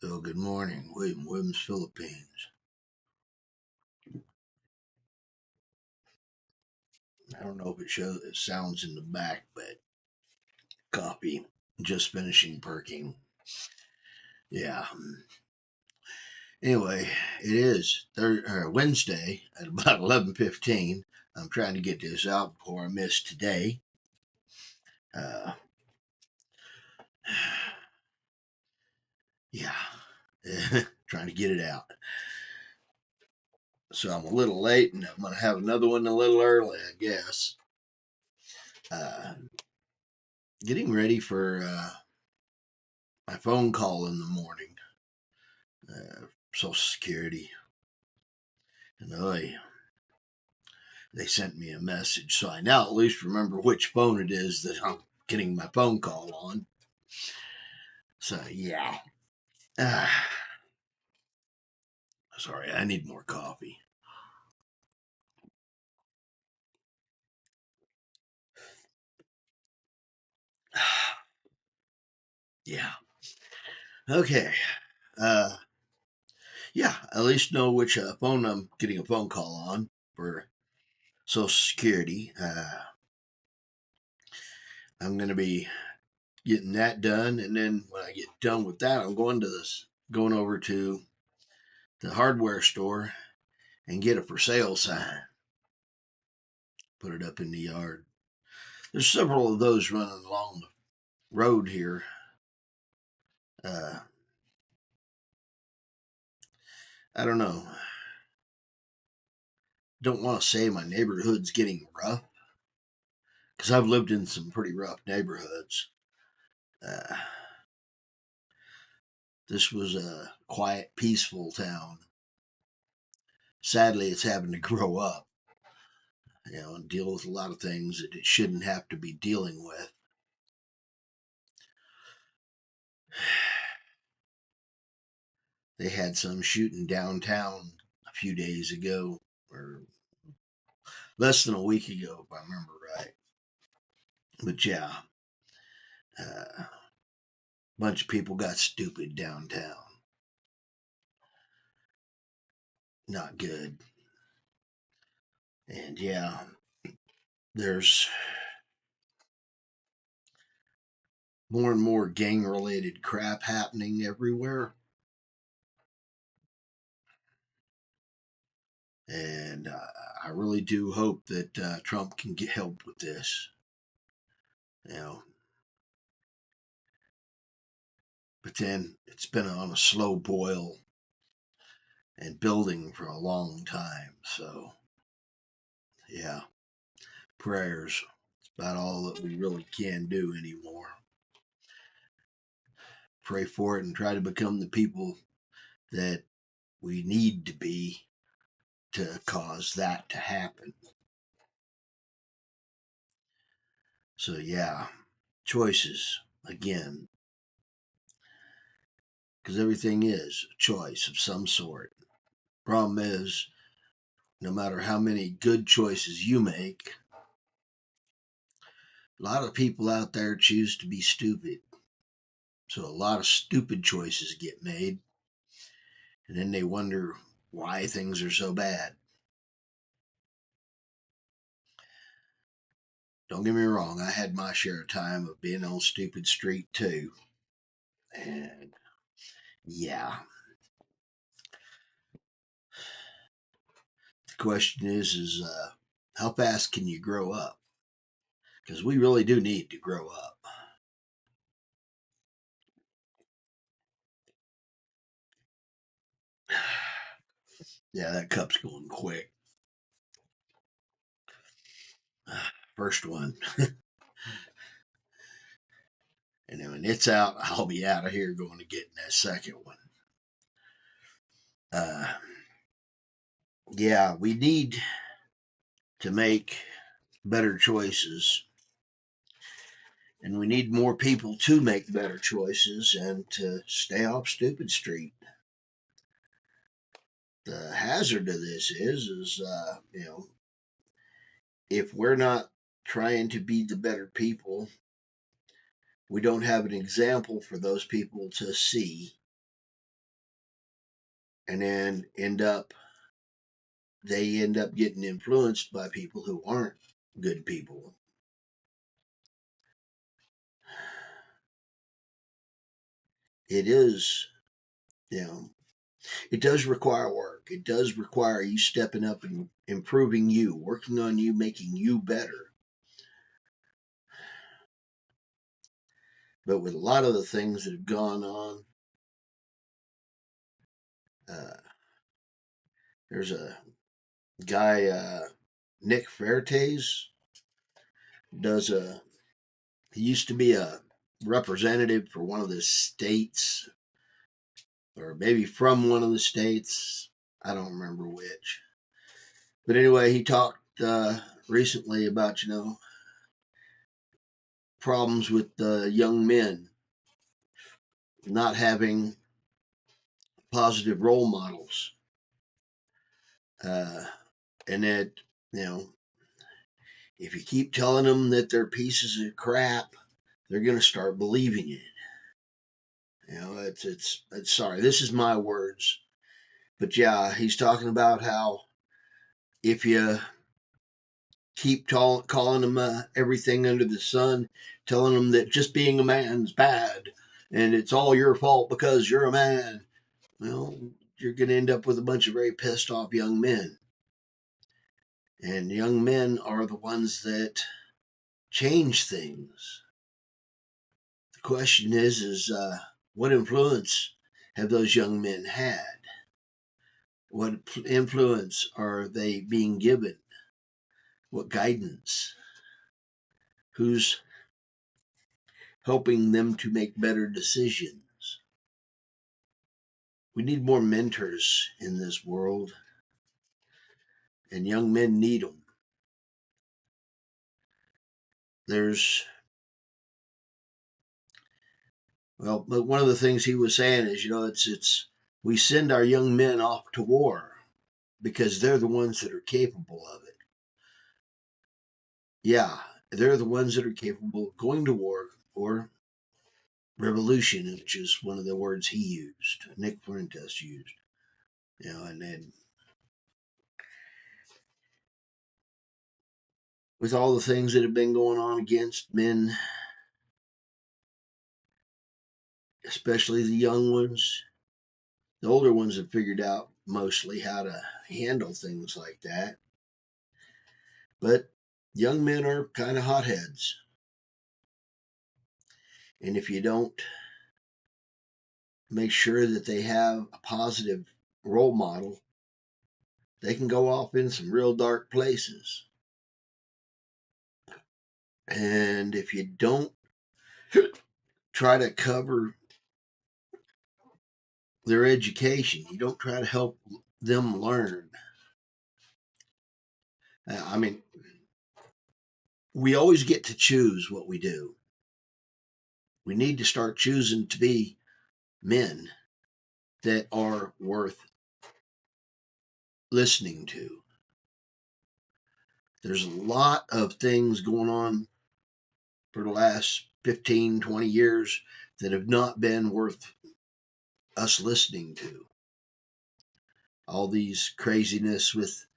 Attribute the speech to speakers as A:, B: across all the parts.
A: So good morning, Williams, Philippines. I don't know if it sounds in the back, but coffee just finishing perking. Yeah. Anyway, it is Wednesday at about 11:15. I'm trying to get this out before I miss today. Uh, yeah, trying to get it out. So I'm a little late, and I'm gonna have another one a little early, I guess. Uh, Getting ready for my phone call in the morning. Social Security, and they sent me a message, so I now at least remember which phone it is that I'm getting my phone call on. So yeah, uh, sorry, I need more coffee. Yeah, okay. Uh, yeah, at least know which phone I'm getting a phone call on for Social Security. I'm going to be getting that done, and then when I get done with that, I'm going over to the hardware store and get a for sale sign. Put it up in the yard. There's several of those running along the road here. Uh, I don't know. Don't want to say my neighborhood's getting rough because I've lived in some pretty rough neighborhoods. Uh, this was a quiet, peaceful town. Sadly, it's having to grow up, and deal with a lot of things that it shouldn't have to be dealing with. They had some shooting downtown a few days ago, or less than a week ago, if I remember right. But yeah, a bunch of people got stupid downtown. Not good. And yeah, there's more and more gang related crap happening everywhere. And I really do hope that Trump can get help with this. You know, but then it's been on a slow boil and building for a long time. So, yeah, prayers. It's about all that we really can do anymore. Pray for it and try to become the people that we need to be to cause that to happen. So, yeah, choices again, because everything is a choice of some sort. Problem is, no matter how many good choices you make, a lot of people out there choose to be stupid. So a lot of stupid choices get made, and then they wonder why things are so bad. Don't get me wrong, I had my share of time of being on stupid street too. And yeah, the question is how fast can you grow up? Because we really do need to grow up. Yeah, that cup's going quick. First one. And then when it's out, I'll be out of here going to get that second one. Uh, yeah, we need to make better choices. And we need more people to make better choices and to stay off stupid street. The hazard of this is if we're not trying to be the better people, we don't have an example for those people to see. and then they end up getting influenced by people who aren't good people. It is, you know, it does require work. It does require you stepping up and improving you, working on you, making you better. But with a lot of the things that have gone on, uh, there's a guy, Nick Fuertes, does a. He used to be a representative for one of the states, or maybe from one of the states. I don't remember which. But anyway, he talked recently about problems with young men not having positive role models, uh, and that you know if you keep telling them that they're pieces of crap, they're going to start believing it. It's sorry, this is my words, but yeah, he's talking about how if you keep calling them everything under the sun, telling them that just being a man's bad and it's all your fault because you're a man, well, you're going to end up with a bunch of very pissed off young men. And young men are the ones that change things. The question is what influence have those young men had? What influence are they being given? What guidance? Who's helping them to make better decisions? We need more mentors in this world, and young men need them. There's, but one of the things he was saying is, it's we send our young men off to war because they're the ones that are capable of it. Yeah, they're the ones that are capable of going to war or revolution, which is one of the words he used, Nick Fuentes used. And then with all the things that have been going on against men, especially the young ones, the older ones have figured out mostly how to handle things like that. But young men are kind of hotheads. And if you don't make sure that they have a positive role model, they can go off in some real dark places. And if you don't try to cover their education, you don't try to help them learn. I mean, we always get to choose what we do. We need to start choosing to be men that are worth listening to. There's a lot of things going on for the last 15, 20 years that have not been worth us listening to. All these craziness with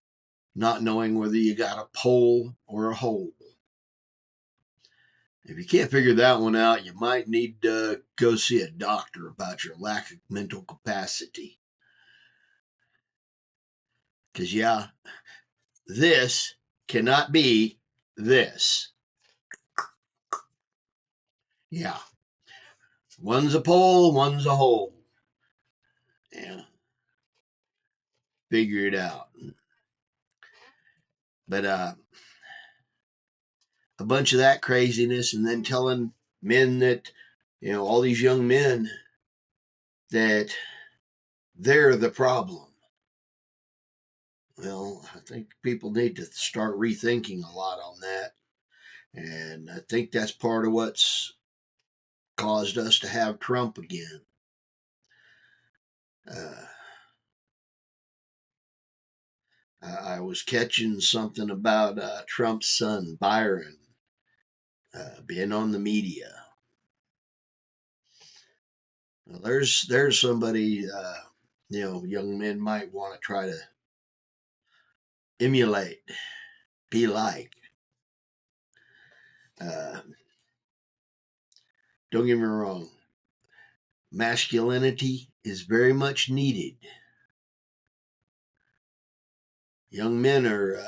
A: not knowing whether you got a pole or a hole. If you can't figure that one out, you might need to go see a doctor about your lack of mental capacity. Because, yeah, this cannot be this. Yeah. One's a pole, one's a hole. Yeah. Figure it out. But a bunch of that craziness and then telling men that, all these young men that they're the problem. Well, I think people need to start rethinking a lot on that. And I think that's part of what's caused us to have Trump again. Uh, I was catching something about Trump's son, Byron, being on the media. Well, there's somebody young men might want to try to emulate, be like. Uh, don't get me wrong, masculinity is very much needed. Young men are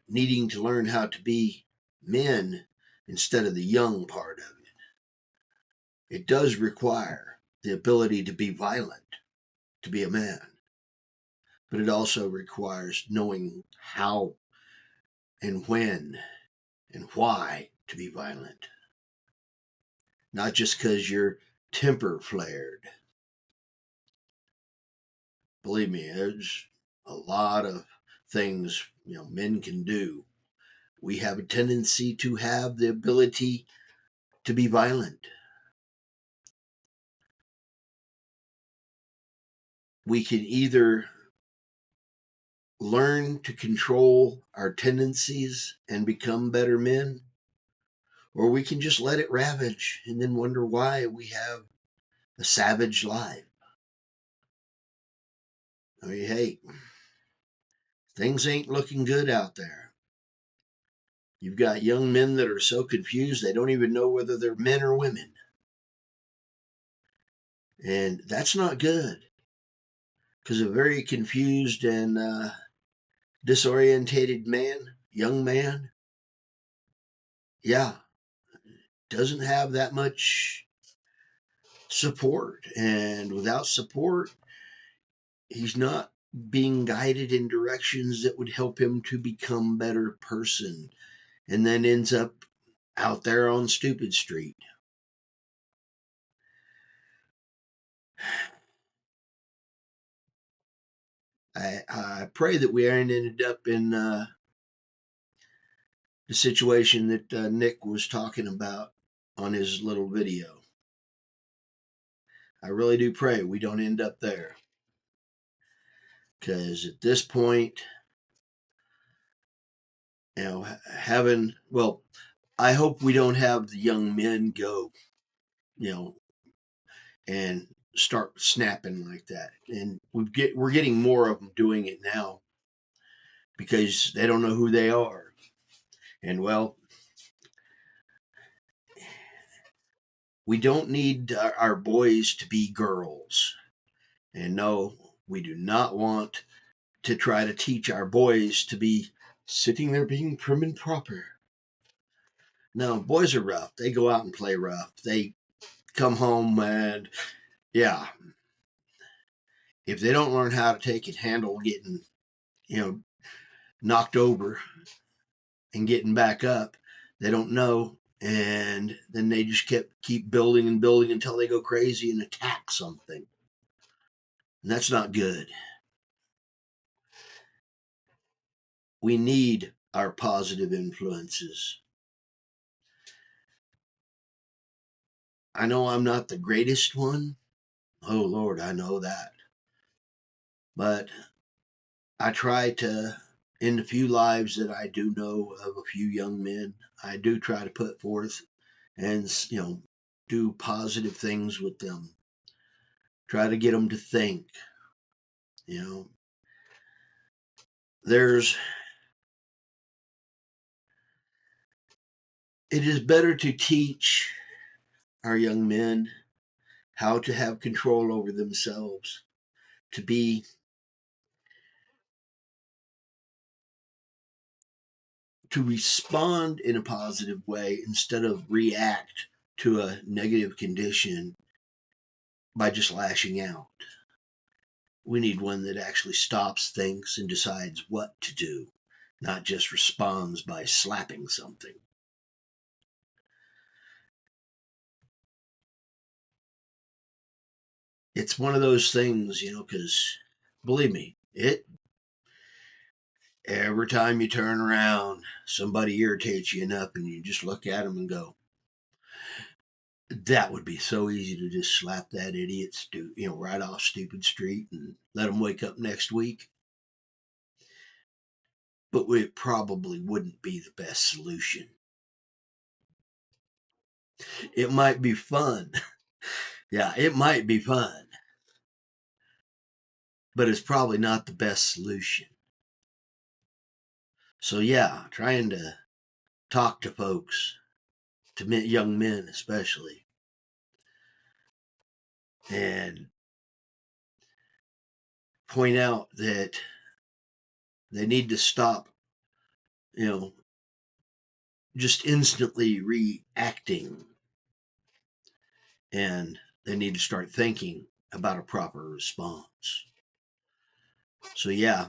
A: needing to learn how to be men instead of the young part of it. It does require the ability to be violent, to be a man, but it also requires knowing how and when and why to be violent. Not just because your temper flared. Believe me, there's a lot of things men can do. We have a tendency to have the ability to be violent. We can either learn to control our tendencies and become better men, or we can just let it ravage and then wonder why we have a savage life. I mean, hey, things ain't looking good out there. You've got young men that are so confused they don't even know whether they're men or women. And that's not good, because a very confused and disorientated young man, yeah, doesn't have that much support. And without support, he's not being guided in directions that would help him to become a better person, and then ends up out there on Stupid Street. I pray that we aren't ended up in the situation that Nick was talking about on his little video. I really do pray we don't end up there. Because at this point, I hope we don't have the young men go, and start snapping like that. And we're getting more of them doing it now because they don't know who they are. And we don't need our boys to be girls. And no, we do not want to try to teach our boys to be sitting there being prim and proper. No, boys are rough. They go out and play rough. They come home and, yeah, if they don't learn how to take and handle getting, knocked over and getting back up, they don't know. And then they just keep building and building until they go crazy and attack something. And that's not good. We need our positive influences. I know I'm not the greatest one. Oh, Lord, I know that. But I try to, in the few lives that I do know of a few young men, I do try to put forth and, do positive things with them. Try to get them to think. There's, it is better to teach our young men how to have control over themselves, to respond in a positive way instead of react to a negative condition by just lashing out. We need one that actually stops, thinks, and decides what to do, not just responds by slapping something. It's one of those things, because believe me, every time you turn around, somebody irritates you enough and you just look at them and go, that would be so easy to just slap that idiot, right off Stupid Street and let them wake up next week. But it probably wouldn't be the best solution. It might be fun. Yeah, it might be fun. but it's probably not the best solution. So yeah, trying to talk to folks, to young men especially, and point out that they need to stop, just instantly reacting, and they need to start thinking about a proper response. So yeah,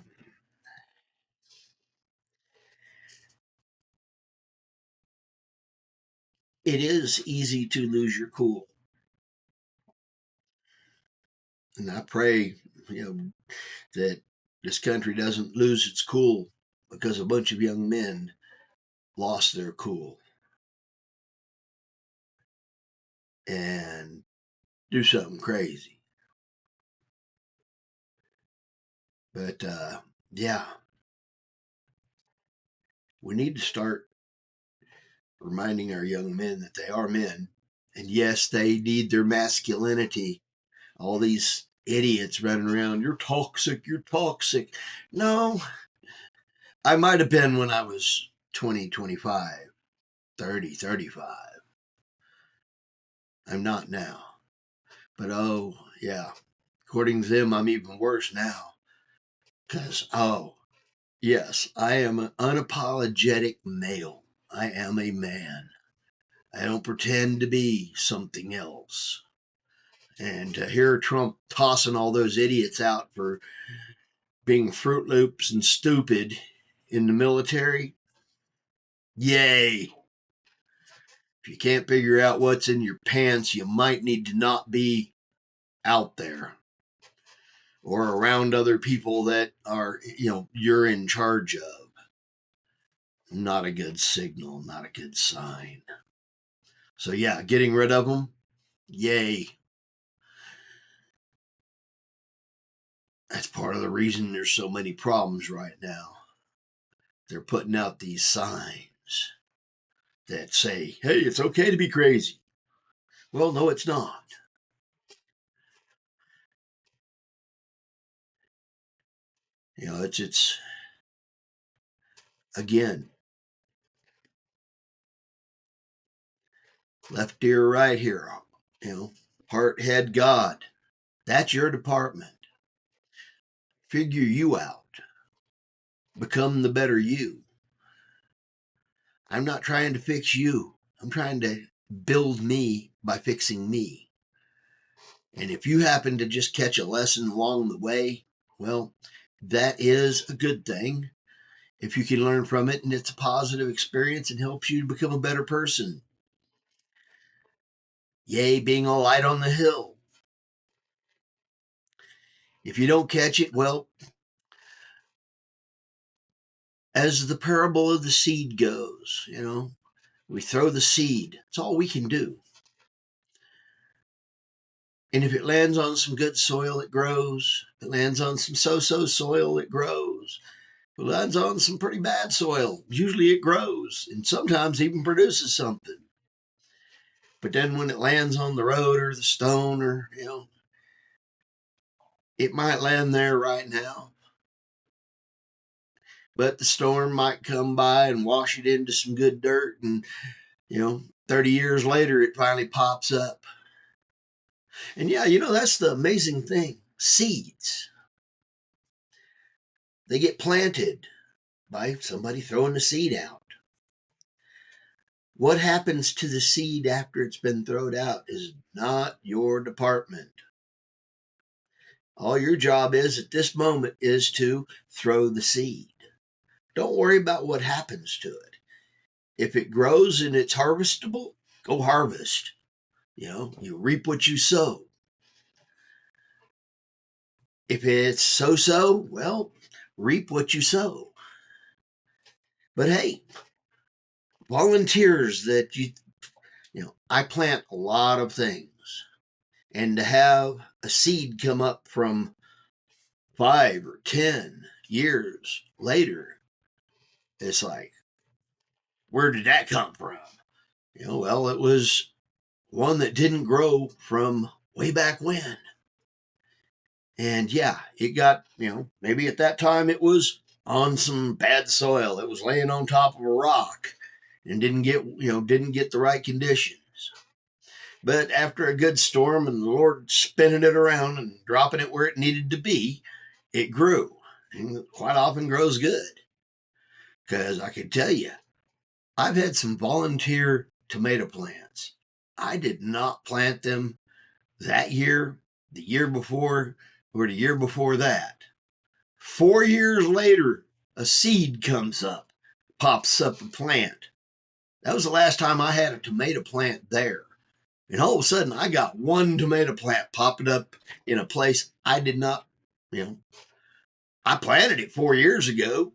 A: it is easy to lose your cool. And I pray, that this country doesn't lose its cool because a bunch of young men lost their cool and do something crazy. But yeah, we need to start reminding our young men that they are men. And yes, they need their masculinity. All these idiots running around, you're toxic, you're toxic. No, I might have been when I was 20, 25, 30, 35. I'm not now. But oh, yeah, according to them, I'm even worse now. Because, oh, yes, I am an unapologetic male. I am a man. I don't pretend to be something else. And to hear Trump tossing all those idiots out for being Fruit Loops and stupid in the military, yay. If you can't figure out what's in your pants, you might need to not be out there or around other people that are, you're in charge of. Not a good signal, not a good sign. So, yeah, getting rid of them, yay. That's part of the reason there's so many problems right now. They're putting out these signs that say, hey, it's okay to be crazy. Well, no, it's not. It's again, left ear, right ear, heart, head, God. That's your department. Figure you out. Become the better you. I'm not trying to fix you. I'm trying to build me by fixing me. And if you happen to just catch a lesson along the way, well, that is a good thing. If you can learn from it and it's a positive experience and helps you to become a better person. Yay, being a light on the hill. If you don't catch it, well, as the parable of the seed goes, we throw the seed. It's all we can do. And if it lands on some good soil, it grows. If it lands on some so-so soil, it grows. If it lands on some pretty bad soil, usually it grows and sometimes even produces something. But then when it lands on the road or the stone or, it might land there right now. But the storm might come by and wash it into some good dirt. And, 30 years later, it finally pops up. And yeah, that's the amazing thing. Seeds, they get planted by somebody throwing the seed out. What happens to the seed after it's been thrown out is not your department. All your job is at this moment is to throw the seed. Don't worry about what happens to it. If it grows and it's harvestable, go harvest. You reap what you sow. If it's so-so, well, reap what you sow. But hey, volunteers that I plant a lot of things. And to have a seed come up from 5 or 10 years later, it's like, where did that come from? Well, it was one that didn't grow from way back when. And yeah, it got, maybe at that time it was on some bad soil. It was laying on top of a rock and didn't get the right conditions. But after a good storm and the Lord spinning it around and dropping it where it needed to be, it grew. And quite often grows good. Because I can tell you, I've had some volunteer tomato plants. I did not plant them that year, the year before, or the year before that. 4 years later, a seed comes up, pops up a plant. That was the last time I had a tomato plant there. And all of a sudden, I got one tomato plant popping up in a place I did not, you know, I planted it 4 years ago.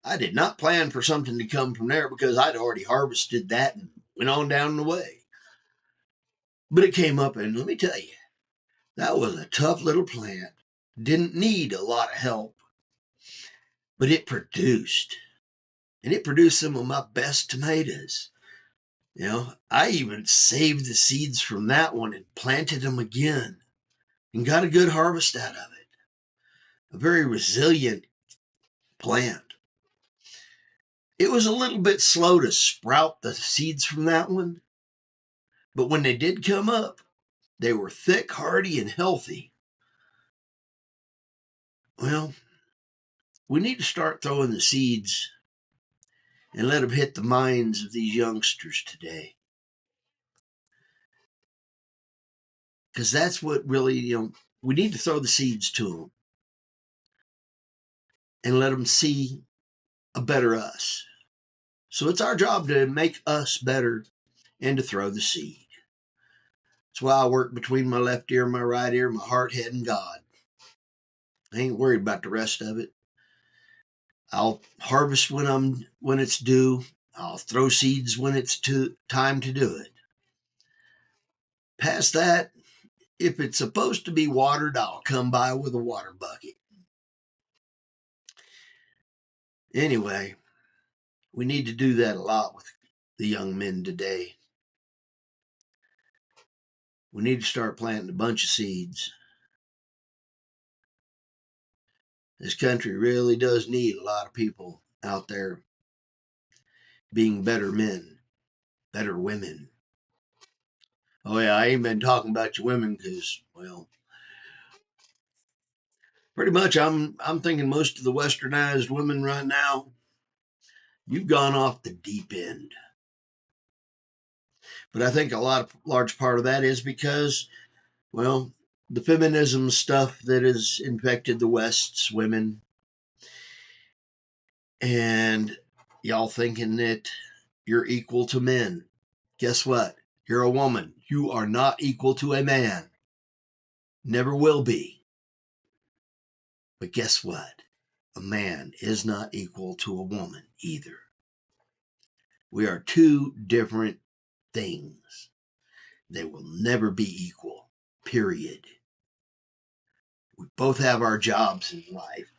A: I did not plan for something to come from there because I'd already harvested that and went on down the way. But it came up, and let me tell you, that was a tough little plant. Didn't need a lot of help, but it produced. And it produced some of my best tomatoes. I even saved the seeds from that one and planted them again and got a good harvest out of it. A very resilient plant. It was a little bit slow to sprout the seeds from that one, but when they did come up, they were thick, hardy, and healthy. Well, we need to start throwing the seeds and let them hit the minds of these youngsters today. Because that's what really, we need to throw the seeds to them and let them see a better us. So it's our job to make us better and to throw the seed. That's why I work between my left ear and my right ear, my heart, head, and God. I ain't worried about the rest of it. I'll harvest when it's due. I'll throw seeds when it's time to do it. Past that, if it's supposed to be watered, I'll come by with a water bucket. Anyway, we need to do that a lot with the young men today. We need to start planting a bunch of seeds. This country really does need a lot of people out there being better men, better women. Oh yeah, I ain't been talking about you women because, well, pretty much I'm thinking most of the westernized women right now, you've gone off the deep end. But I think large part of that is because, well, the feminism stuff that has infected the West's women, and y'all thinking that you're equal to men. Guess what? You're a woman. You are not equal to a man. Never will be. But guess what? A man is not equal to a woman either. We are two different things. They will never be equal, period. We both have our jobs in life.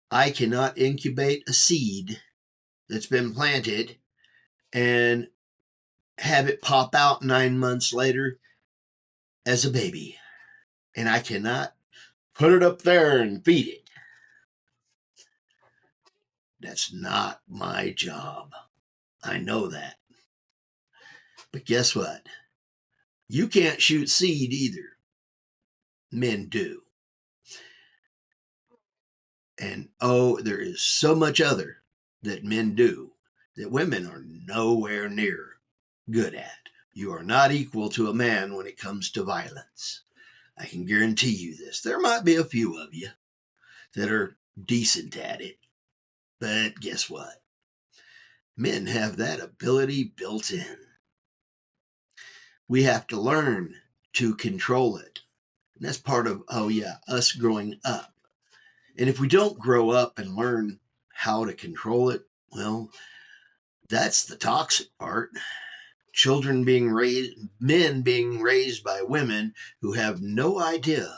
A: I cannot incubate a seed that's been planted and have it pop out 9 months later as a baby. And I cannot put it up there and feed it. That's not my job. I know that. But guess what? You can't shoot seed either. Men do. And there is so much other that men do that women are nowhere near good at. You are not equal to a man when it comes to violence. I can guarantee you this. There might be a few of you that are decent at it, but guess what? Men have that ability built in. We have to learn to control it. And that's part of, us growing up. And if we don't grow up and learn how to control it, well, that's the toxic part. Men being raised by women who have no idea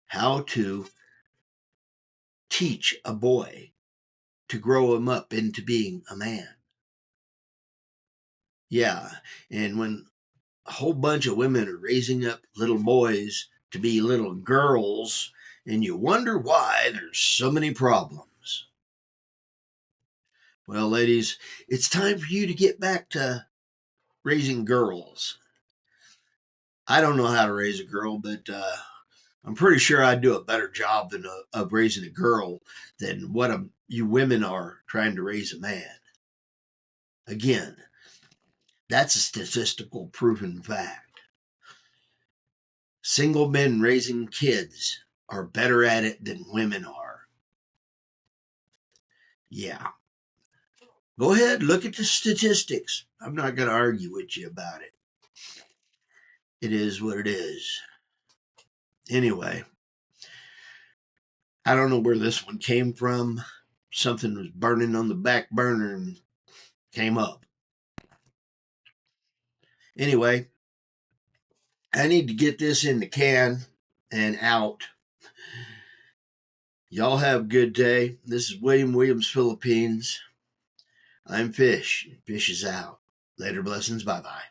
A: how to teach a boy to grow him up into being a man. Yeah, and when a whole bunch of women are raising up little boys to be little girls, and you wonder why there's so many problems. Well, ladies, it's time for you to get back to raising girls. I don't know how to raise a girl, but I'm pretty sure I'd do a better job of raising a girl than what you women are trying to raise a man. Again, that's a statistical proven fact. Single men raising kids are better at it than women are. Yeah. Go ahead, look at the statistics. I'm not going to argue with you about it. It is what it is. Anyway, I don't know where this one came from. Something was burning on the back burner and came up. Anyway, I need to get this in the can and out. Y'all have a good day. This is William Williams, Philippines. I'm Fish. Fish is out. Later blessings. Bye-bye.